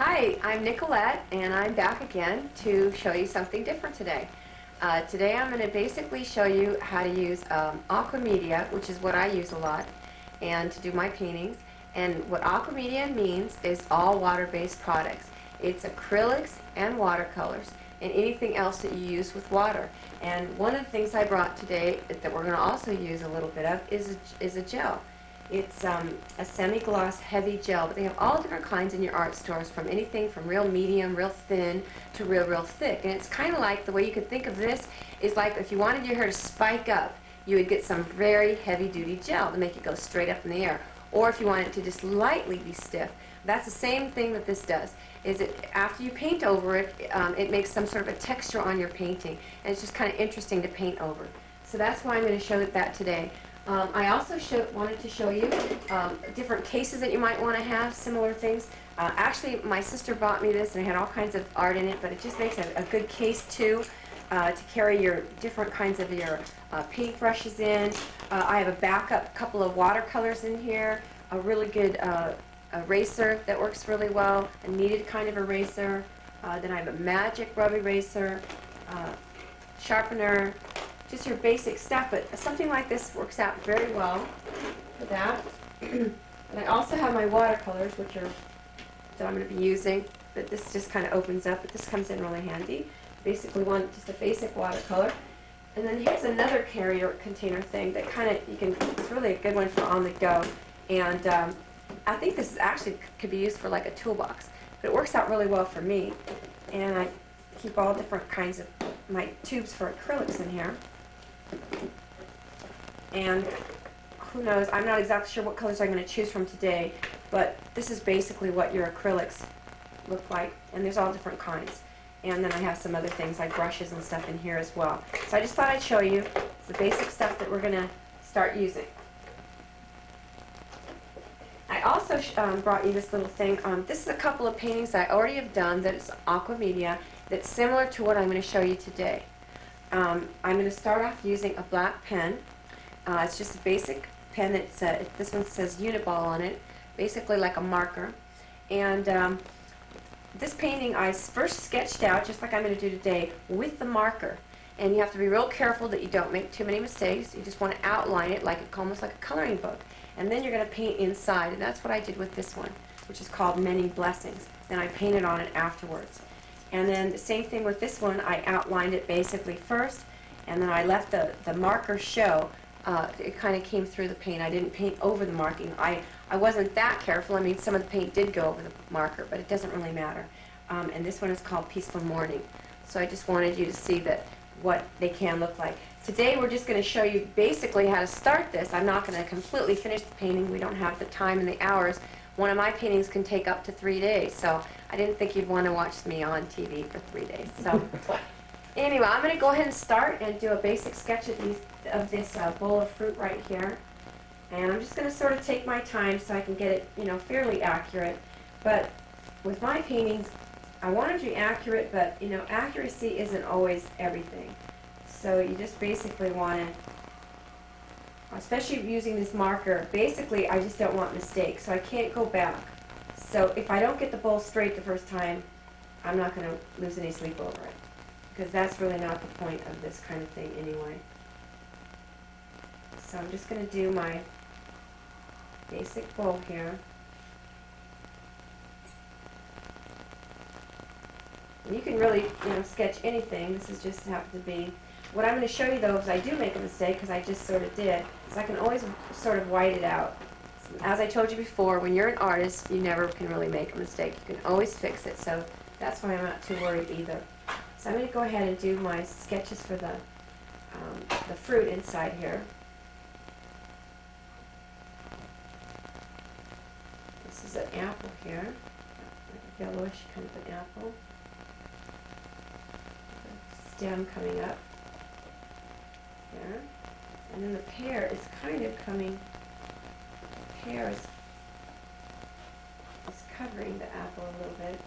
Hi, I'm Nicolette, and I'm back again to show you something different today. Today I'm going to basically show you how to use Aqua Media, which is what I use a lot, and to do my paintings. And what Aqua Media means is all water-based products. It's acrylics and watercolors and anything else that you use with water. And one of the things I brought today that we're going to also use a little bit of is a gel. It's a semi-gloss heavy gel, but they have all different kinds in your art stores, from anything from real medium, real thin, to real thick. And it's kind of like, the way you could think of this is like if you wanted your hair to spike up, you would get some very heavy-duty gel to make it go straight up in the air. Or if you want it to just lightly be stiff, that's the same thing that this does. Is it after you paint over it, it makes some sort of a texture on your painting, and it's just kind of interesting to paint over. So that's why I'm going to show that today. I also wanted to show you different cases that you might want to have, similar things. Actually, my sister bought me this, and it had all kinds of art in it, but it just makes a good case, too, to carry your different kinds of your paintbrushes in. I have a backup couple of watercolors in here, a really good eraser that works really well, a kneaded kind of eraser. Then I have a magic rub eraser, sharpener, just your basic stuff, but something like this works out very well for that. And I also have my watercolors, that I'm going to be using, but this just kind of opens up, but this comes in really handy. Basically just a basic watercolor. And then here's another carrier container thing that it's really a good one for on the go. And I think this could be used for like a toolbox, but it works out really well for me. And I keep all different kinds of my tubes for acrylics in here. And who knows, I'm not exactly sure what colors I'm going to choose from today, but this is basically what your acrylics look like, and there's all different kinds. And then I have some other things like brushes and stuff in here as well. So I just thought I'd show you the basic stuff that we're going to start using. I also brought you this little thing. This is a couple of paintings I already have done that is Aqua Media that's similar to what I'm going to show you today. I'm going to start off using a black pen. It's just a basic pen this one says Uniball on it, basically like a marker. And this painting I first sketched out, just like I'm going to do today, with the marker. And you have to be real careful that you don't make too many mistakes. You just want to outline it almost like a coloring book. And then you're going to paint inside, and that's what I did with this one, which is called Many Blessings. Then I painted on it afterwards. And then the same thing with this one, I outlined it basically first, and then I let the marker show. It kind of came through the paint. I didn't paint over the marking. I wasn't that careful. I mean, some of the paint did go over the marker, but it doesn't really matter. And this one is called Peaceful Morning. So I just wanted you to see what they can look like. Today we're just going to show you basically how to start this. I'm not going to completely finish the painting. We don't have the time and the hours. One of my paintings can take up to 3 days, so I didn't think you'd want to watch me on TV for 3 days. So anyway, I'm going to go ahead and start and do a basic sketch of this bowl of fruit right here. And I'm just going to sort of take my time so I can get it, fairly accurate. But with my paintings, I want them to be accurate, but, accuracy isn't always everything. So you just basically want to, especially using this marker, basically I just don't want mistakes, so I can't go back. So if I don't get the bowl straight the first time, I'm not going to lose any sleep over it, because that's really not the point of this kind of thing anyway. So I'm just going to do my basic bowl here. And you can really, sketch anything. This is just happened to be. What I'm going to show you, though, is I do make a mistake, because I just sort of did, is I can always sort of white it out. As I told you before, when you're an artist, you never can really make a mistake. You can always fix it, so that's why I'm not too worried either. So I'm going to go ahead and do my sketches for the fruit inside here. This is an apple here, like a yellowish kind of an apple. Stem coming up there, and then the pear is kind of coming. The pear is covering the apple a little bit,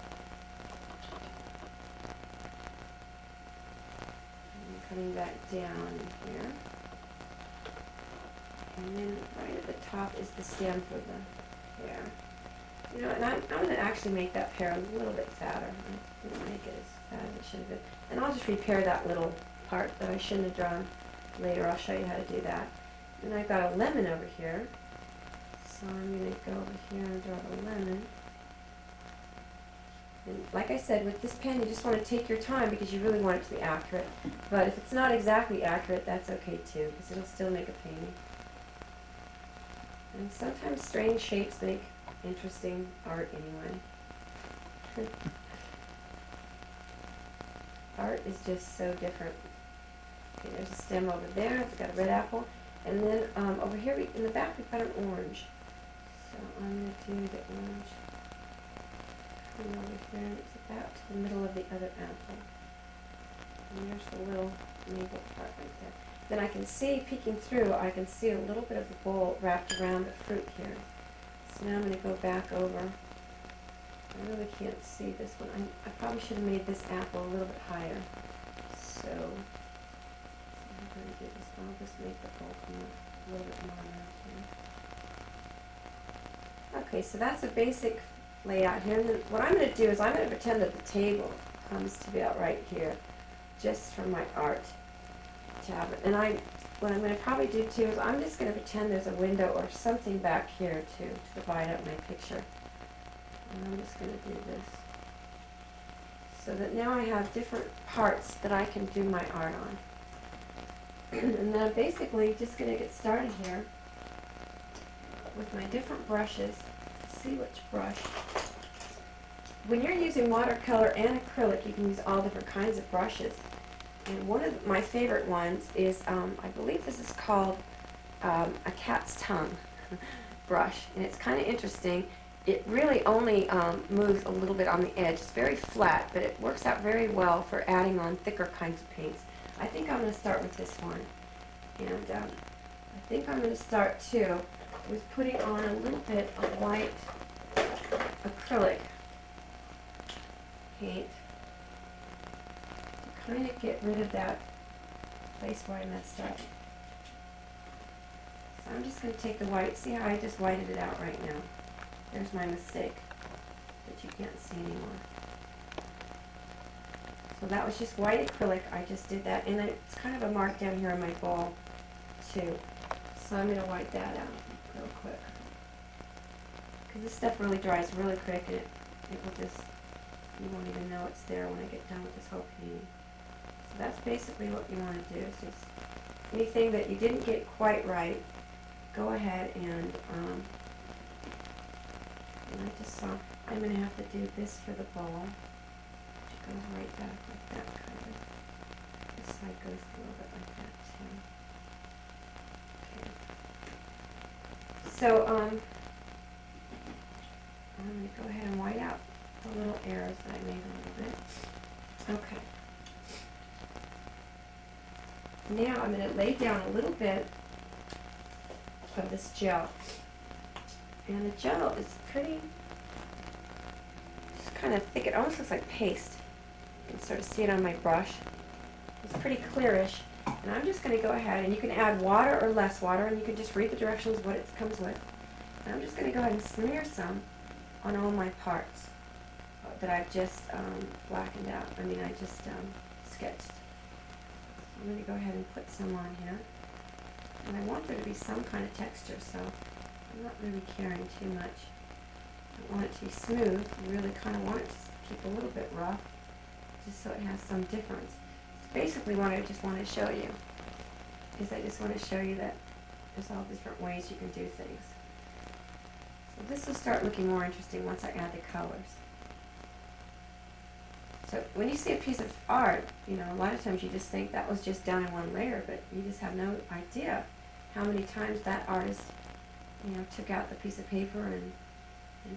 and coming back down here, and then right at the top is the stem for the pear. You know, and I'm going to actually make that pear a little bit fatter. I didn't make it as fat as it should have been. And I'll just repair that little part that I shouldn't have drawn later. I'll show you how to do that. And I've got a lemon over here. So I'm going to go over here and draw the lemon. And like I said, with this pen, you just want to take your time because you really want it to be accurate. But if it's not exactly accurate, that's okay too, because it'll still make a painting. And sometimes strange shapes make interesting art anyway. Art is just so different. Okay, there's a stem over there. It's got a red apple. And then over here in the back we've got an orange. So I'm going to do the orange. Come over here, and it's about to the middle of the other apple. And there's the little maple part right there. Then I can see, peeking through, I can see a little bit of the bowl wrapped around the fruit here. So now I'm going to go back over. I really can't see this one. I probably should have made this apple a little bit higher. So I'm going to do this. I'll just make the bowl come up a little bit more around here. Okay, so that's a basic layout here. And then what I'm going to do is I'm going to pretend that the table comes to be out right here, just for my art tablet. And what I'm going to probably do too is I'm just going to pretend there's a window or something back here to divide up my picture. And I'm just going to do this. So that now I have different parts that I can do my art on. And then I'm basically just going to get started here with my different brushes. Let's see which brush. When you're using watercolor and acrylic, you can use all different kinds of brushes. And one of my favorite ones is, I believe this is called a cat's tongue brush. And it's kind of interesting. It really only moves a little bit on the edge. It's very flat, but it works out very well for adding on thicker kinds of paints. I think I'm going to start with this one. And I think I'm going to start, too, with putting on a little bit of white acrylic paint to kind of get rid of that place where I messed up. So I'm just going to take the white. See how I just whited it out right now? There's my mistake that you can't see anymore. So that was just white acrylic. I just did that. And it's kind of a mark down here on my ball, too. So I'm going to wipe that out real quick. Because this stuff really dries really quick, and it will just, you won't even know it's there when I get done with this whole painting. So that's basically what you want to do. Is just anything that you didn't get quite right, go ahead and I just saw, I'm going to have to do this for the bowl, which goes right back like that, kind of. This side goes a little bit like that, too. Okay. So, I'm going to go ahead and white out the little arrows that I made a little bit. Okay. Now I'm going to lay down a little bit of this gel. And the gel is pretty, just kind of thick. It almost looks like paste. You can sort of see it on my brush. It's pretty clearish. And I'm just going to go ahead, and you can add water or less water, and you can just read the directions what it comes with. And I'm just going to go ahead and smear some on all my parts that I've just blackened out. I mean, I just sketched. So I'm going to go ahead and put some on here. And I want there to be some kind of texture, so I'm not really caring too much. I want it to be smooth. I really kind of want it to keep a little bit rough, just so it has some difference. So basically what I just want to show you is I just want to show you that there's all different ways you can do things. So this will start looking more interesting once I add the colors. So when you see a piece of art, you know, a lot of times you just think that was just done in one layer, but you just have no idea how many times that artist, you know, took out the piece of paper and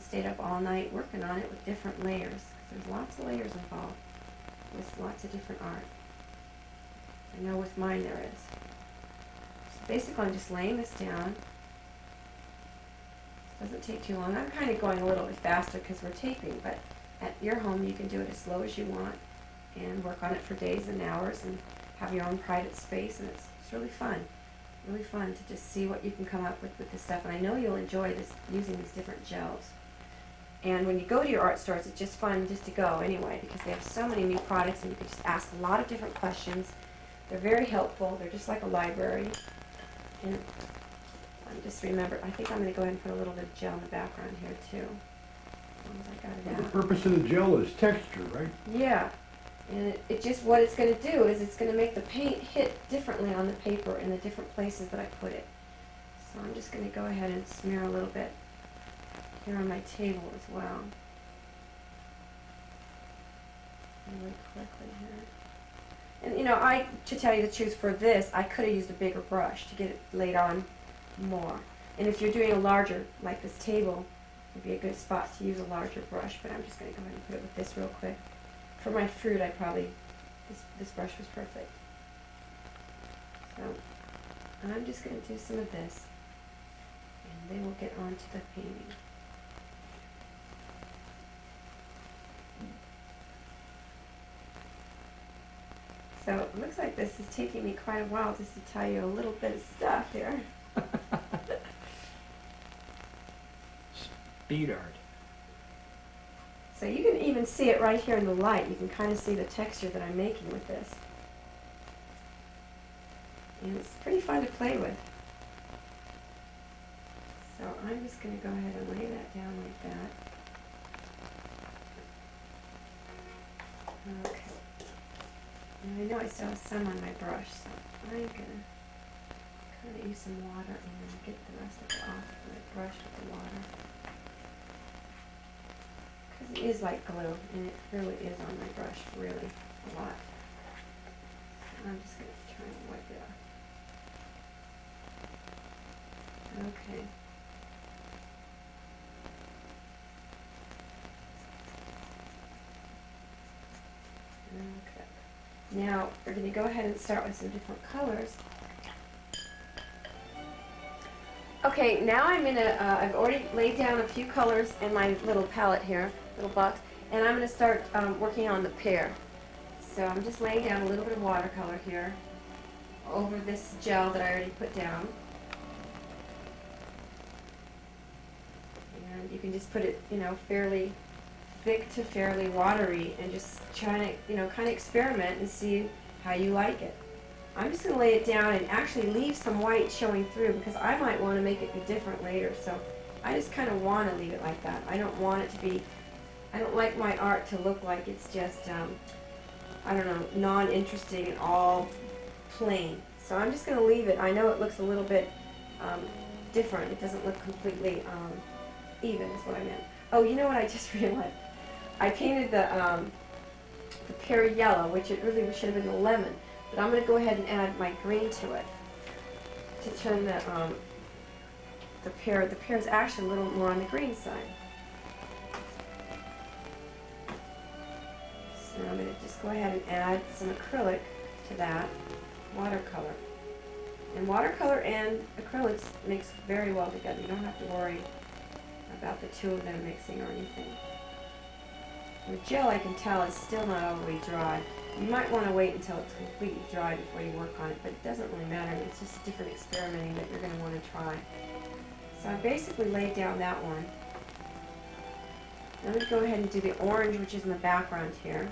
stayed up all night working on it with different layers. 'Cause there's lots of layers involved with lots of different art. I know with mine there is. So basically I'm just laying this down. It doesn't take too long. I'm kind of going a little bit faster because we're taping, but at your home you can do it as slow as you want and work on it for days and hours and have your own private space, and it's really fun. Really fun to just see what you can come up with this stuff. And I know you'll enjoy this, using these different gels. And when you go to your art stores, it's just fun just to go anyway, because they have so many new products and you can just ask a lot of different questions. They're very helpful. They're just like a library. And I just remembered, I think I'm going to go ahead and put a little bit of gel in the background here too. As long as I got it The out. purpose of the gel is texture, right? Yeah. And it just, what it's going to do is it's going to make the paint hit differently on the paper in the different places that I put it. So I'm just going to go ahead and smear a little bit here on my table as well. Really quickly here. And you know, to tell you the truth, for this, I could have used a bigger brush to get it laid on more. And if you're doing a larger, like this table, it would be a good spot to use a larger brush, but I'm just going to go ahead and put it with this real quick. For my fruit, this brush was perfect. So, I'm just going to do some of this, and then we'll get on to the painting. So it looks like this is taking me quite a while just to tell you a little bit of stuff here. Speed art. So you can even see it right here in the light. You can kind of see the texture that I'm making with this. And it's pretty fun to play with. So I'm just going to go ahead and lay that down like that. Okay. And I know I still have some on my brush, so I'm going to kind of use some water and then get the rest of it off my brush with the water. Because it is like glue, and it really is on my brush, really, a lot. I'm just going to try and wipe it off. Okay. Okay. Now, we're going to go ahead and start with some different colors. Okay, now I'm in I've already laid down a few colors in my little palette here, little box, and I'm going to start working on the pear. So I'm just laying down a little bit of watercolor here over this gel that I already put down. And you can just put it, you know, fairly thick to fairly watery, and just try to, you know, kind of experiment and see how you like it. I'm just going to lay it down and actually leave some white showing through, because I might want to make it be different later. So I just kind of want to leave it like that. I don't want it to be, I don't like my art to look like it's just, I don't know, non-interesting and all plain. So I'm just going to leave it. I know it looks a little bit different. It doesn't look completely even is what I meant. Oh, you know what I just realized? I painted the pear yellow, which it really should have been the lemon. But I'm going to go ahead and add my green to it to turn the pear. The pear is actually a little more on the green side. So I'm going to just go ahead and add some acrylic to that, watercolor. And watercolor and acrylics mix very well together. You don't have to worry about the two of them mixing or anything. The gel, I can tell, is still not all the way dry. You might want to wait until it's completely dry before you work on it, but it doesn't really matter. It's just different experimenting that you're going to want to try. So I basically laid down that one. Now I'm going to go ahead and do the orange, which is in the background here.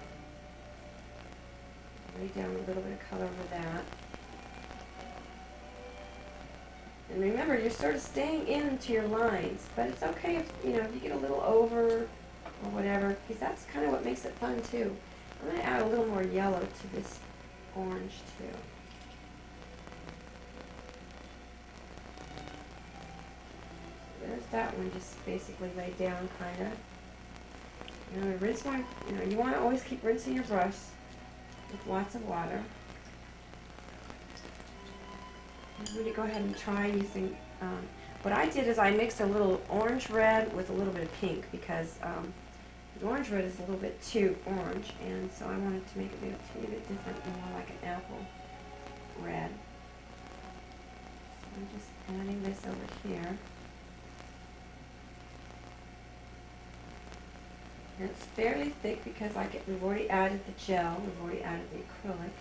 Lay down a little bit of color over that. And remember, you're sort of staying into your lines, but it's okay if, you know, if you get a little over or whatever, because that's kind of what makes it fun too. I'm going to add a little more yellow to this orange too. So there's that one just basically laid down kind of. I'm going to rinse my, you know, you want to always keep rinsing your brush with lots of water. I'm going to go ahead and try using, what I did is I mixed a little orange red with a little bit of pink, because the orange red is a little bit too orange, and so I wanted to make it maybe a teeny bit different, more like an apple red. So I'm just adding this over here. And it's fairly thick because we've already added the gel, we've already added the acrylic.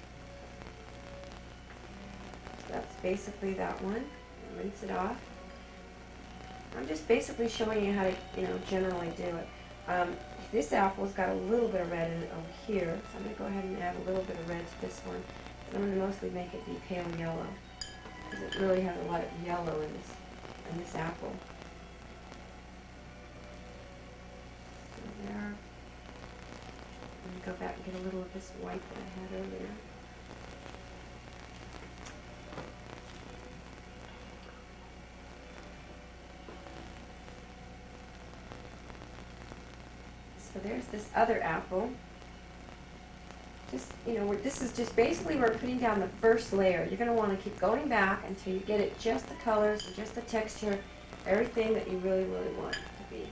So that's basically that one. Rinse it off. I'm just basically showing you how to, you know, generally do it. This apple's got a little bit of red in it over here, so I'm going to go ahead and add a little bit of red to this one. I'm going to mostly make it be pale yellow, because it really has a lot of yellow in this apple. So there. I'm going to go back and get a little of this white that I had earlier. So there's this other apple. Just, this is just basically we're putting down the first layer. You're going to want to keep going back until you get it just the colors and just the texture, everything that you really, really want it to be.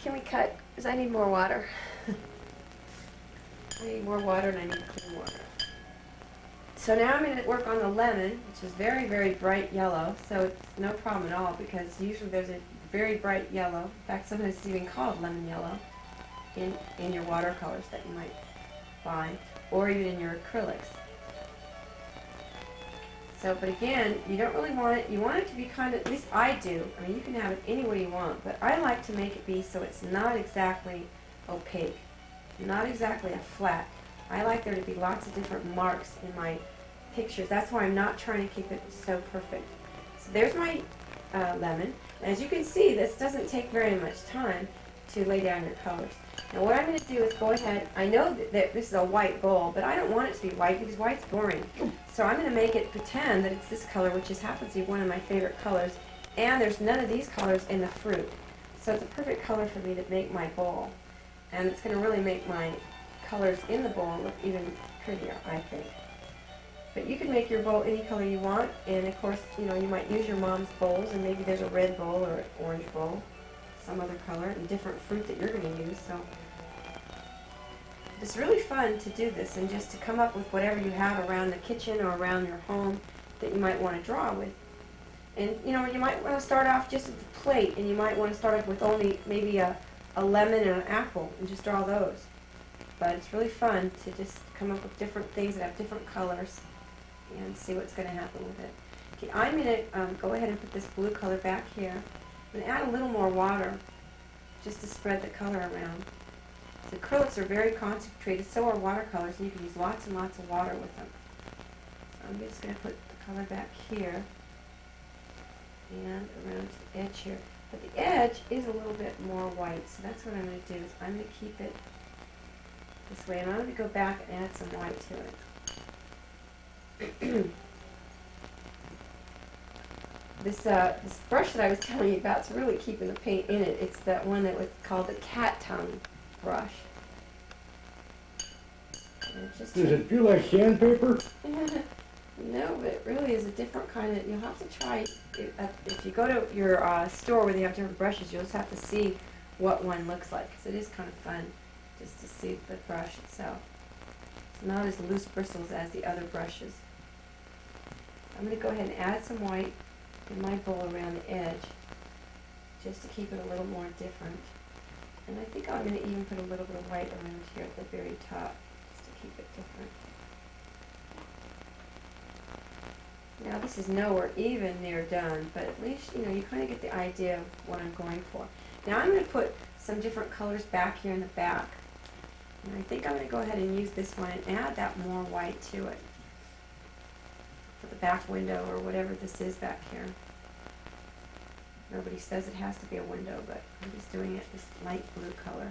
Can we cut? Because I need more water. I need more water and I need clean water. So now I'm going to work on the lemon, which is very, very bright yellow. So it's no problem at all because usually there's a very bright yellow. In fact, sometimes it's even called lemon yellow in your watercolors that you might buy, or even in your acrylics. So, but again, you don't really want it. You want it to be kind of, at least I do. I mean, you can have it any way you want, but I like to make it be so it's not exactly opaque, not exactly a flat. I like there to be lots of different marks in my pictures. That's why I'm not trying to keep it so perfect. So there's my lemon. As you can see, this doesn't take very much time to lay down your colors. Now what I'm going to do is go ahead, I know that this is a white bowl, but I don't want it to be white because white's boring. So I'm going to make it pretend that it's this color, which just happens to be one of my favorite colors, and there's none of these colors in the fruit. So it's a perfect color for me to make my bowl. And it's going to really make my colors in the bowl look even prettier, I think. But you can make your bowl any color you want, and of course, you might use your mom's bowls, and maybe there's a red bowl or an orange bowl, some other color, and different fruit that you're going to use. So it's really fun to do this and just to come up with whatever you have around the kitchen or around your home that you might want to draw with. And you might want to start off just with the plate, and you might want to start off with only maybe a lemon and an apple and just draw those. But it's really fun to just come up with different things that have different colors and see what's going to happen with it. Okay, I'm going to go ahead and put this blue color back here. I'm going to add a little more water just to spread the color around. The acrylics are very concentrated, so are watercolors, and you can use lots and lots of water with them. So I'm just going to put the color back here and around the edge here. But the edge is a little bit more white, so that's what I'm going to do. Is I'm going to keep it this way, and I'm going to go back and add some white to it. This brush that I was telling you about is really keeping the paint in it. It's that one that was called the cat tongue brush. Does it feel like sandpaper? No, but it really is a different kind of, you'll have to try, if you go to your store where they have different brushes, you'll just have to see what one looks like, because it is kind of fun just to see the brush itself. It's not as loose bristles as the other brushes. I'm going to go ahead and add some white in my bowl around the edge, just to keep it a little more different. And I think I'm going to even put a little bit of white around here at the very top, just to keep it different. Now this is nowhere even near done, but at least, you kind of get the idea of what I'm going for. Now I'm going to put some different colors back here in the back. And I think I'm going to go ahead and use this one and add that more white to it. For the back window or whatever this is back here. Nobody says it has to be a window, but I'm just doing it this light blue color.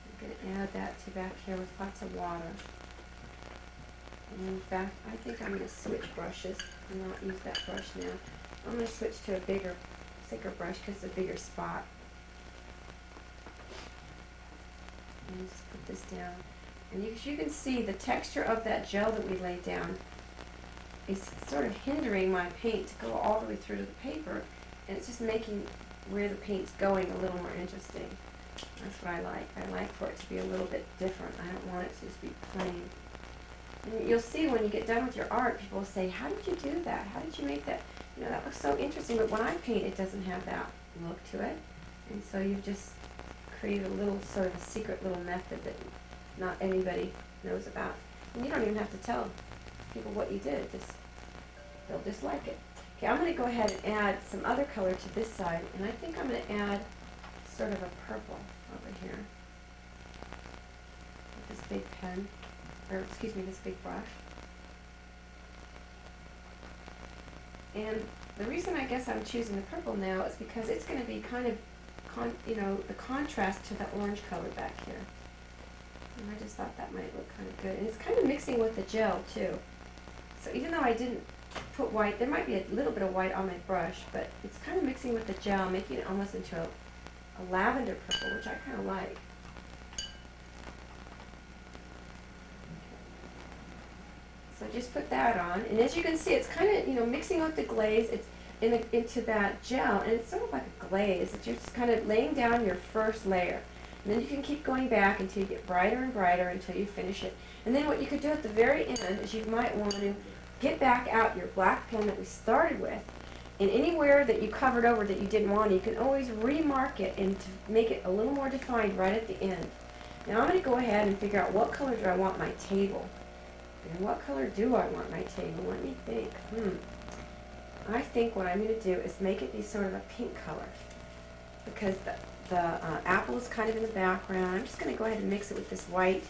I'm going to add that to back here with lots of water. And in fact, I think I'm going to switch brushes and not use that brush now. I'm going to switch to a bigger, thicker brush because it's a bigger spot. And just put this down. And you can see the texture of that gel that we laid down is sort of hindering my paint to go all the way through to the paper, and it's just making where the paint's going a little more interesting. That's what I like. I like for it to be a little bit different. I don't want it to just be plain. And you'll see when you get done with your art, people will say, how did you do that? How did you make that? That looks so interesting, but when I paint, it doesn't have that look to it. And so you've just created a little sort of a secret little method that not anybody knows about. And you don't even have to tell people what you did. They'll just like it. Okay, I'm going to go ahead and add some other color to this side, and I think I'm going to add sort of a purple over here with this big pen, or excuse me, this big brush. And the reason I guess I'm choosing the purple now is because it's going to be kind of, the contrast to the orange color back here. And I just thought that might look kind of good. And it's kind of mixing with the gel too. So even though I didn't put white, there might be a little bit of white on my brush, but it's kind of mixing with the gel, making it almost into a lavender purple, which I kind of like. So just put that on, and as you can see, it's kind of, mixing with the glaze. It's into that gel, and it's sort of like a glaze. It's just kind of laying down your first layer. And then you can keep going back until you get brighter and brighter until you finish it. And then what you could do at the very end is you might want to get back out your black pen that we started with, and anywhere that you covered over that you didn't want, you can always remark it and to make it a little more defined right at the end. Now I'm going to go ahead and figure out what color do I want my table. And what color do I want my table? Let me think. I think what I'm going to do is make it be sort of a pink color, because the apple is kind of in the background. I'm just going to go ahead and mix it with this white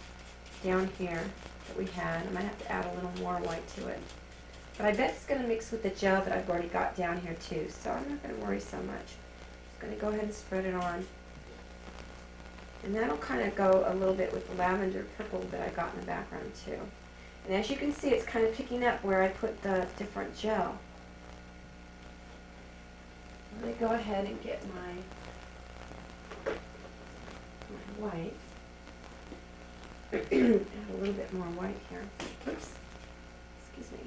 down here that we had. I might have to add a little more white to it. But I bet it's going to mix with the gel that I've already got down here too, so I'm not going to worry so much. Just going to go ahead and spread it on. And that'll kind of go a little bit with the lavender purple that I got in the background too. And as you can see, it's kind of picking up where I put the different gel. I'm going to go ahead and get my white. Add a little bit more white here. Oops. Excuse me.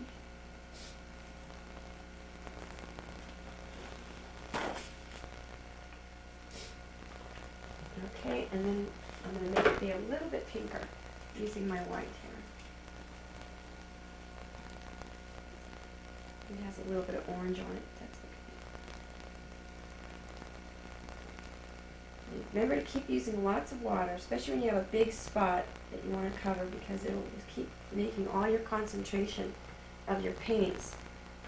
Okay, and then I'm going to make it be a little bit pinker using my white here. It has a little bit of orange on it. That's okay. Remember to keep using lots of water, especially when you have a big spot that you want to cover, because it will just keep making all your concentration of your paints.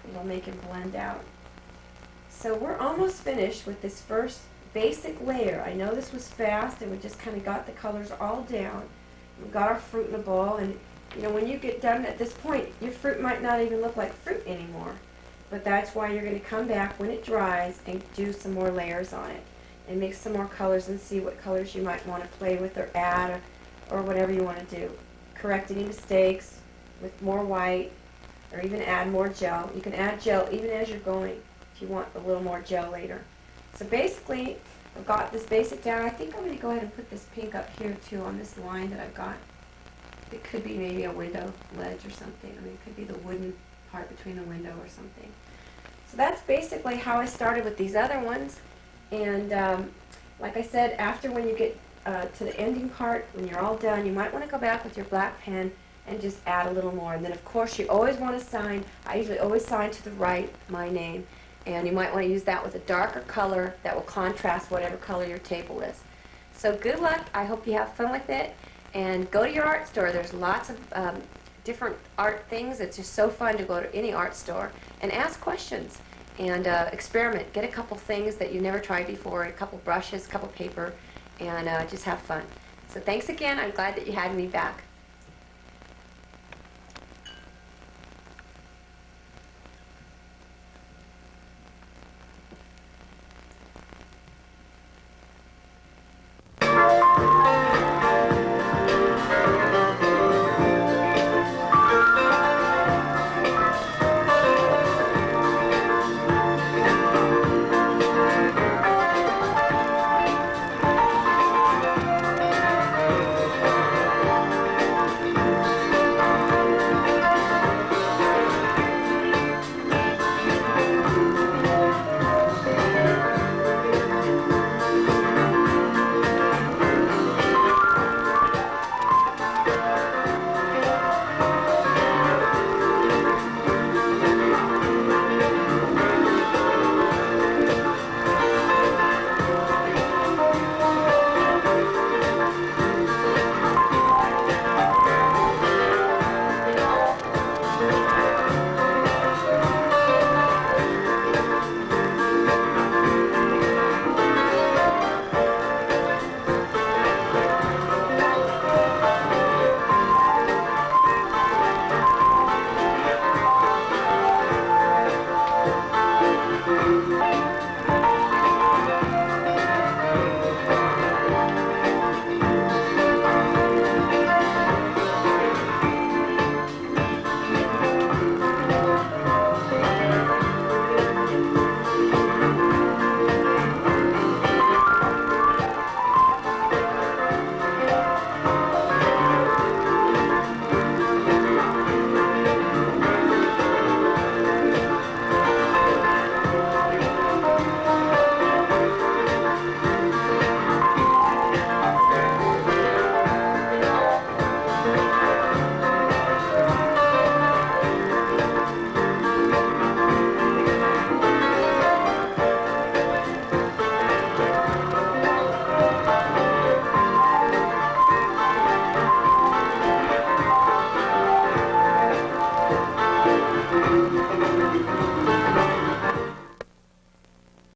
It'll make it blend out. So we're almost finished with this first basic layer. I know this was fast, and we just kind of got the colors all down. We got our fruit in a bowl, and when you get done at this point, your fruit might not even look like fruit anymore. But that's why you're going to come back when it dries and do some more layers on it and mix some more colors and see what colors you might want to play with or add or whatever you want to do. Correct any mistakes with more white, or even add more gel. You can add gel even as you're going if you want a little more gel later. So basically, I've got this basic down. I think I'm going to go ahead and put this pink up here too on this line that I've got. It could be maybe a window ledge or something. I mean, it could be the wooden part between the window or something. So that's basically how I started with these other ones. And like I said, after when you get to the ending part, when you're all done, you might want to go back with your black pen and just add a little more. And then of course you always want to sign, I usually always sign to the right, my name. And you might want to use that with a darker color that will contrast whatever color your table is. So good luck. I hope you have fun with it. And go to your art store. There's lots of different art things. It's just so fun to go to any art store and ask questions and experiment. Get a couple things that you've never tried before, a couple brushes, a couple paper, and just have fun. So thanks again. I'm glad that you had me back.